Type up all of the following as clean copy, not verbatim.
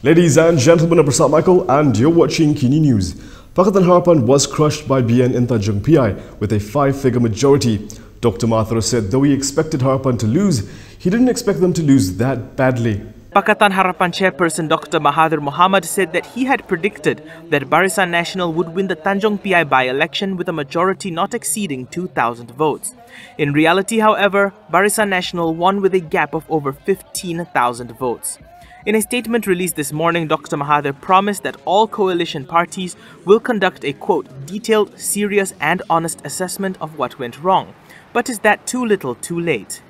Ladies and gentlemen, I'm Prasad Michael and you're watching Kini News. Pakatan Harapan was crushed by BN in Tanjung Piai with a 5-figure majority. Dr Mahathir said though he expected Harapan to lose, he didn't expect them to lose that badly. Pakatan Harapan chairperson Dr Mahathir Mohamad said that he had predicted that Barisan Nasional would win the Tanjung Piai by-election with a majority not exceeding 2,000 votes. In reality, however, Barisan Nasional won with a gap of over 15,000 votes. In a statement released this morning, Dr Mahathir promised that all coalition parties will conduct a, quote, detailed, serious and honest assessment of what went wrong. But is that too little too late?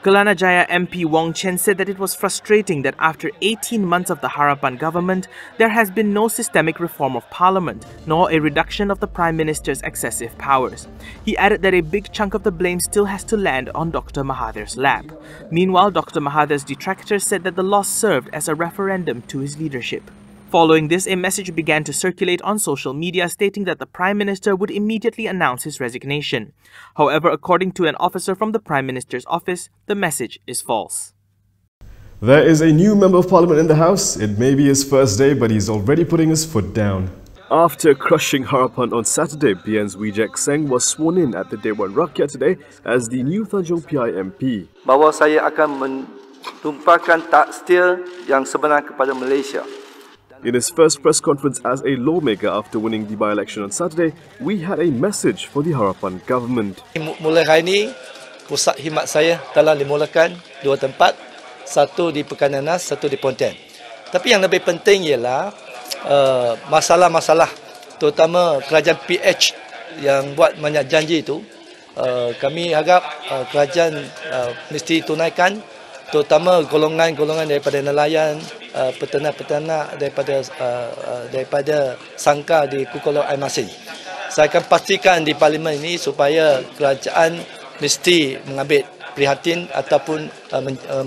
Kelana Jaya MP Wong Chen said that it was frustrating that after 18 months of the Harapan government, there has been no systemic reform of parliament, nor a reduction of the Prime Minister's excessive powers. He added that a big chunk of the blame still has to land on Dr Mahathir's lap. Meanwhile, Dr Mahathir's detractors said that the loss served as a referendum to his leadership. Following this, a message began to circulate on social media stating that the Prime Minister would immediately announce his resignation. However, according to an officer from the Prime Minister's office, the message is false. There is a new Member of Parliament in the House. It may be his first day, but he's already putting his foot down. After crushing Harapan on Saturday, BN's Wee Jack Seng was sworn in at the Dewan Rakyat today as the new Tanjung Piai MP. Bahawa saya akan menumpahkan tak setia yang sebenar kepada Malaysia. In his first press conference as a lawmaker after winning the by-election on Saturday, we had a message for the Harapan government. Mulai hari ini, pusat khidmat saya telah dimulakan 2 tempat, satu di Pekan Nanas, satu di Pontian. Tapi yang lebih penting ialah masalah-masalah, terutama kerajaan PH yang buat banyak janji itu, kami harap kerajaan mesti tunaikan, terutama golongan-golongan daripada nelayan, peternak-peternak daripada sangka di Kukulau Air Masin. Saya akan pastikan di parlimen ini supaya kerajaan mesti mengambil prihatin ataupun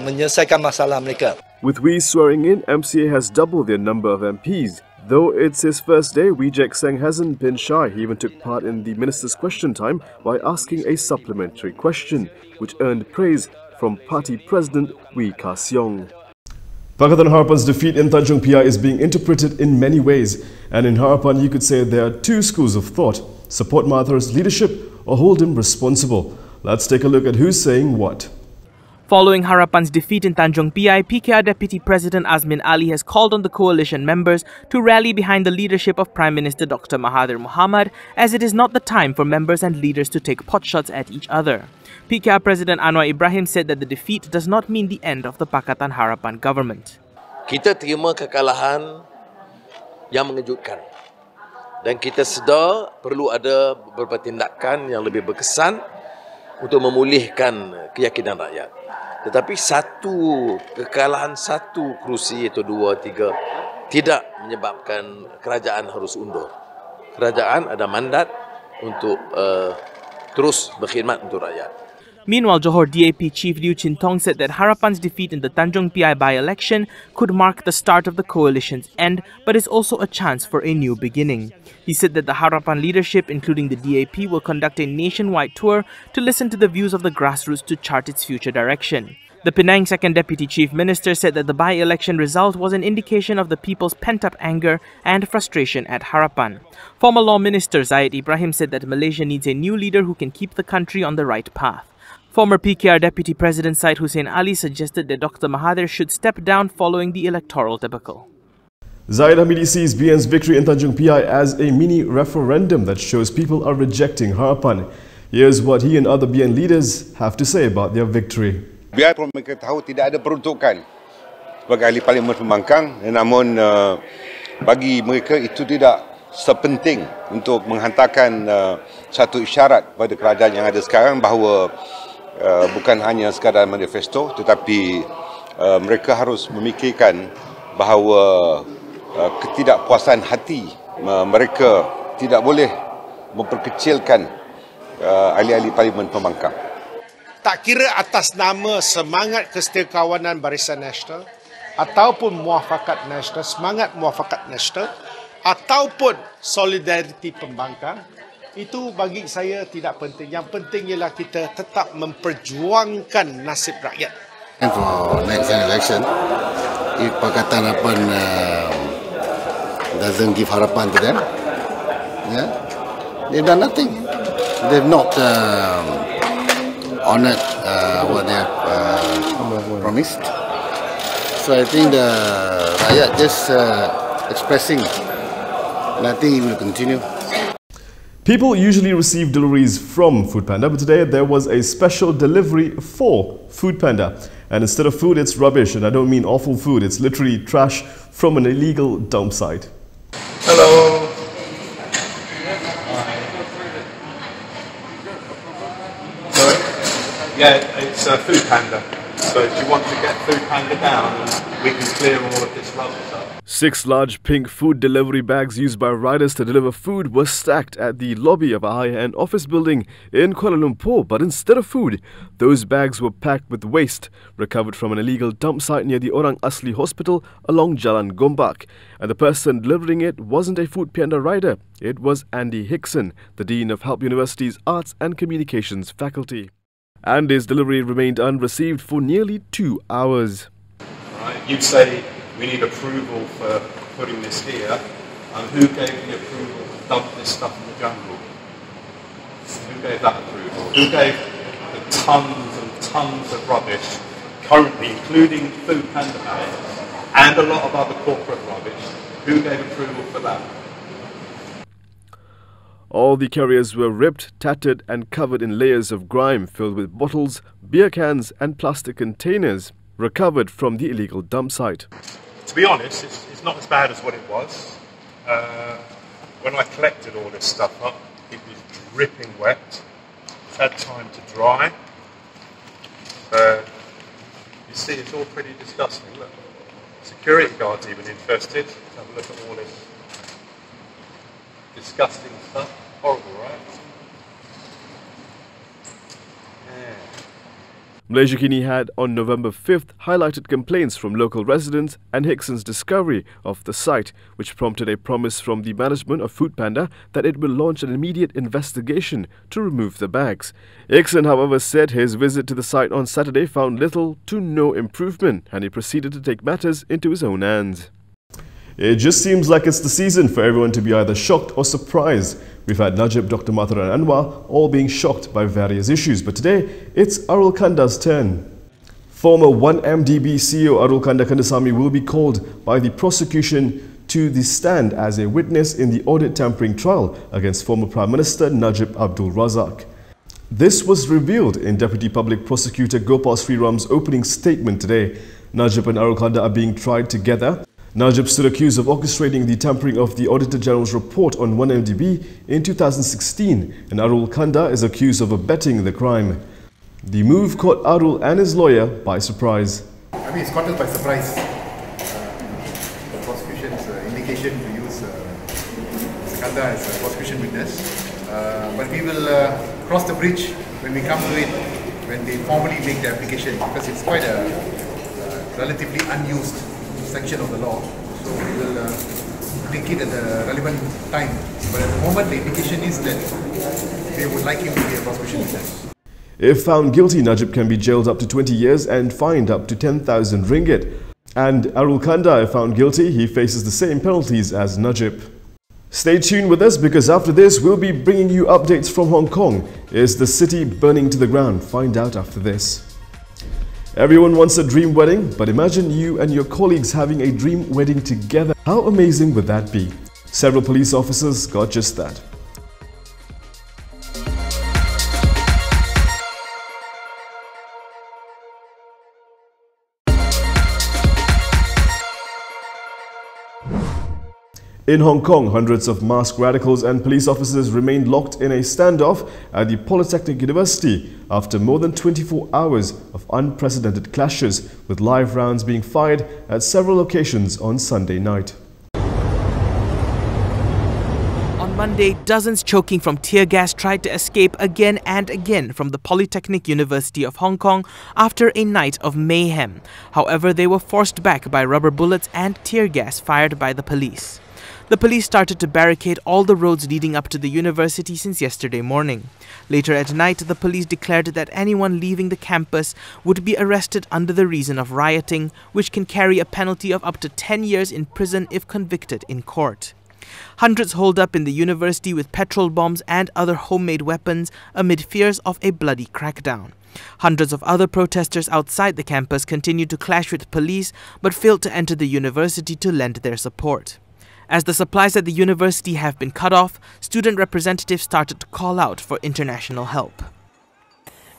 menyelesaikan masalah mereka. With Wee swearing in, MCA has doubled their number of MPs. Though it's his first day, Wee Jack Seng hasn't been shy. He even took part in the minister's question time by asking a supplementary question, which earned praise from party president Wee Ka Siong. Pakatan Harapan's defeat in Tanjung Piai is being interpreted in many ways, and in Harapan you could say there are 2 schools of thought: support Mahathir's leadership or hold him responsible. Let's take a look at who's saying what. Following Harapan's defeat in Tanjung Piai, PKR Deputy President Azmin Ali has called on the coalition members to rally behind the leadership of Prime Minister Dr Mahathir Mohamad, as it is not the time for members and leaders to take potshots at each other. PKR President Anwar Ibrahim said that the defeat does not mean the end of the Pakatan Harapan government. Kita terima kekalahan yang mengejutkan dan kita sedar perlu ada beberapa tindakan yang lebih berkesan untuk memulihkan keyakinan rakyat. Tetapi kekalahan satu kerusi atau 2, 3 tidak menyebabkan kerajaan harus undur. Kerajaan ada mandat untuk terus berkhidmat untuk rakyat. Meanwhile, Johor DAP Chief Liu Chin Tong said that Harapan's defeat in the Tanjung Piai by-election could mark the start of the coalition's end, but is also a chance for a new beginning. He said that the Harapan leadership, including the DAP, will conduct a nationwide tour to listen to the views of the grassroots to chart its future direction. The Penang Second Deputy Chief Minister said that the by-election result was an indication of the people's pent-up anger and frustration at Harapan. Former Law Minister Zahid Ibrahim said that Malaysia needs a new leader who can keep the country on the right path. Former PKR Deputy President Syed Hussein Ali suggested that Dr Mahathir should step down following the electoral debacle. Zahid Hamidi sees BN's victory in Tanjung Piai as a mini referendum that shows people are rejecting Harapan. Here's what he and other BN leaders have to say about their victory. Biarpun mereka tahu tidak ada peruntukan sebagai ahli parlimen pembangkang, namun bagi mereka itu tidak sepenting untuk menghantarkan satu isyarat pada kerajaan yang ada sekarang bahawa bukan hanya sekadar manifesto, tetapi mereka harus memikirkan bahawa ketidakpuasan hati mereka tidak boleh memperkecilkan ahli-ahli parlimen pembangkang. Tak kira atas nama semangat kesetiakawanan Barisan Nasional ataupun muafakat nasional, semangat muafakat nasional ataupun solidariti pembangkang, itu bagi saya tidak penting. Yang penting ialah kita tetap memperjuangkan nasib rakyat. And for next election, if Pakatan Harapan doesn't give harapan to them. Yeah, they've done nothing. They've not honoured what they have promised. So I think the rakyat just expressing nothing, it will continue. People usually receive deliveries from Foodpanda, but today there was a special delivery for Foodpanda. And instead of food, it's rubbish. And I don't mean awful food, it's literally trash from an illegal dump site. Hello. Sorry? Yeah, it's Foodpanda. So if you want to get Foodpanda down, we can clear all of this rubbish up. 6 large pink food delivery bags used by riders to deliver food were stacked at the lobby of a high-end office building in Kuala Lumpur. But instead of food, those bags were packed with waste recovered from an illegal dump site near the Orang Asli Hospital along Jalan Gombak. And the person delivering it wasn't a Foodpanda rider. It was Andy Hickson, the Dean of Help University's Arts and Communications faculty. And his delivery remained unreceived for nearly 2 hours. Right, you say we need approval for putting this here. Who gave the approval to dump this stuff in the jungle? Who gave that approval? Who gave the tons and tons of rubbish, currently including Foodpanda bags and a lot of other corporate rubbish? Who gave approval for that? All the carriers were ripped, tattered and covered in layers of grime filled with bottles, beer cans and plastic containers recovered from the illegal dump site. To be honest, it's not as bad as what it was. When I collected all this stuff up, it was dripping wet. It's had time to dry. So, you see, it's all pretty disgusting. Look, security guards even interested. Let's have a look at all this disgusting stuff. Horrible, right? Yeah. Malaysia Kini had on November 5th highlighted complaints from local residents and Hickson's discovery of the site, which prompted a promise from the management of Foodpanda that it will launch an immediate investigation to remove the bags. Hickson, however, said his visit to the site on Saturday found little to no improvement, and he proceeded to take matters into his own hands. It just seems like it's the season for everyone to be either shocked or surprised. We've had Najib, Dr Mahathir and Anwar all being shocked by various issues, but today it's Arul Kanda's turn. Former 1MDB CEO Arul Kanda Kandasamy will be called by the prosecution to the stand as a witness in the audit tampering trial against former Prime Minister Najib Abdul Razak. This was revealed in Deputy Public Prosecutor Gopal Sriram's opening statement today. Najib and Arul Kanda are being tried together. Najib stood accused of orchestrating the tampering of the Auditor General's report on 1MDB in 2016, and Arul Kanda is accused of abetting the crime. The move caught Arul and his lawyer by surprise. I mean, it's caught us by surprise. The prosecution's indication to use Mr. Kanda as a prosecution witness. But we will cross the bridge when we come to it, when they formally make the application, because it's quite a relatively unused section of the law, so we will take it at the relevant time. But at the moment, the indication is that they would like him to be a prosecution witness. If found guilty, Najib can be jailed up to 20 years and fined up to 10,000 ringgit. And Arul Kanda, if found guilty, he faces the same penalties as Najib. Stay tuned with us, because after this, we'll be bringing you updates from Hong Kong. Is the city burning to the ground? Find out after this. Everyone wants a dream wedding, but imagine you and your colleagues having a dream wedding together. How amazing would that be? Several police officers got just that. In Hong Kong, hundreds of masked radicals and police officers remained locked in a standoff at the Polytechnic University after more than 24 hours of unprecedented clashes, with live rounds being fired at several locations on Sunday night. On Monday, dozens choking from tear gas tried to escape again and again from the Polytechnic University of Hong Kong after a night of mayhem. However, they were forced back by rubber bullets and tear gas fired by the police. The police started to barricade all the roads leading up to the university since yesterday morning. Later at night, the police declared that anyone leaving the campus would be arrested under the reason of rioting, which can carry a penalty of up to 10 years in prison if convicted in court. Hundreds holed up in the university with petrol bombs and other homemade weapons amid fears of a bloody crackdown. Hundreds of other protesters outside the campus continued to clash with police but failed to enter the university to lend their support. As the supplies at the university have been cut off, student representatives started to call out for international help.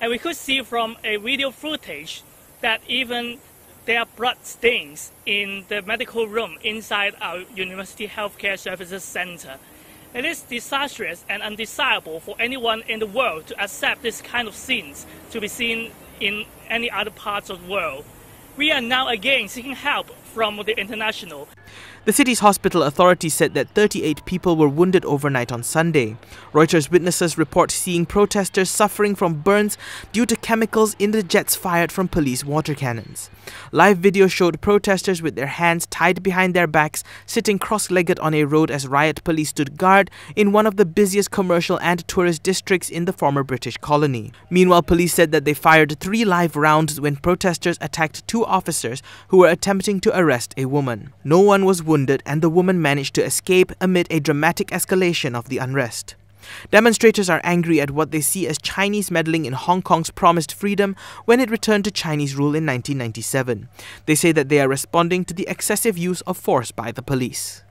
And we could see from a video footage that even there are blood stains in the medical room inside our University Healthcare Services Center. It is disastrous and undesirable for anyone in the world to accept this kind of scenes to be seen in any other parts of the world. We are now again seeking help from the international. The city's hospital authorities said that 38 people were wounded overnight on Sunday. Reuters witnesses report seeing protesters suffering from burns due to chemicals in the jets fired from police water cannons. Live video showed protesters with their hands tied behind their backs, sitting cross-legged on a road as riot police stood guard in one of the busiest commercial and tourist districts in the former British colony. Meanwhile, police said that they fired 3 live rounds when protesters attacked 2 officers who were attempting to arrest a woman. No one was wounded and the woman managed to escape amid a dramatic escalation of the unrest. Demonstrators are angry at what they see as Chinese meddling in Hong Kong's promised freedom when it returned to Chinese rule in 1997. They say that they are responding to the excessive use of force by the police.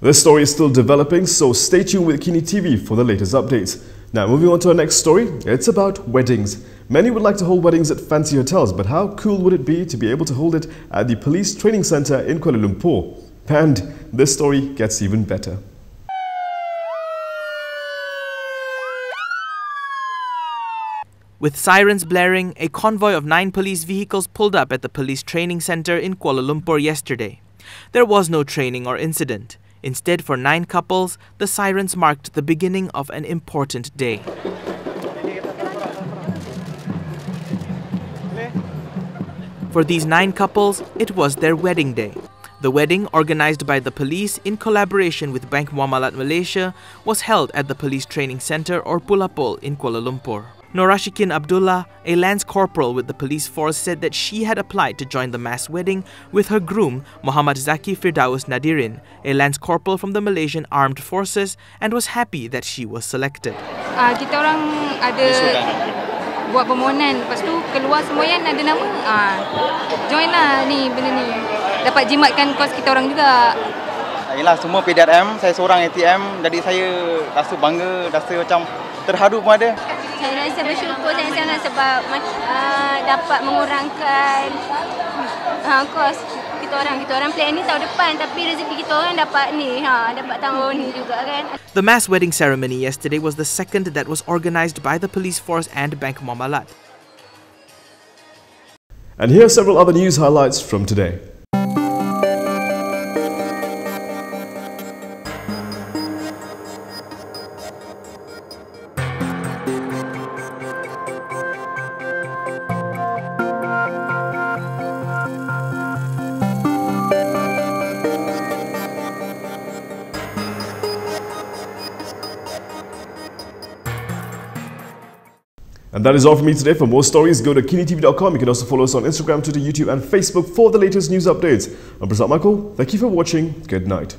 This story is still developing, so stay tuned with KiniTV for the latest updates. Now, moving on to our next story, it's about weddings. Many would like to hold weddings at fancy hotels, but how cool would it be to be able to hold it at the police training center in Kuala Lumpur? And this story gets even better. With sirens blaring, a convoy of 9 police vehicles pulled up at the police training center in Kuala Lumpur yesterday. There was no training or incident. Instead, for 9 couples, the sirens marked the beginning of an important day. For these 9 couples, it was their wedding day. The wedding, organized by the police in collaboration with Bank Muamalat Malaysia, was held at the police training center or Pulapol in Kuala Lumpur. Norashikin Abdullah, a lance corporal with the police force, said that she had applied to join the mass wedding with her groom, Muhammad Zaki Firdaus Nadirin, a lance corporal from the Malaysian Armed Forces, and was happy that she was selected. Kita orang ada buat permohonan, lepas tu keluar semua yang ada nama, join lah ni benda ni. Dapat jimatkan kos kita orang juga. Yalah, semua PDRM, saya seorang ATM, jadi saya rasa bangga, rasa macam terharu pun ada. Saya rasa bersyukur sangat-sangat sebab dapat mengurangkan kos kita orang plan ni tahun depan, tapi rezeki kita orang dapat ni, dapat tahun ni juga kan. The mass wedding ceremony yesterday was the second that was organized by the police force and Bank Muamalat. And here are several other news highlights from today. And that is all from me today. For more stories, go to KiniTV.com. You can also follow us on Instagram, Twitter, YouTube and Facebook for the latest news updates. I'm Prasad Michael. Thank you for watching. Good night.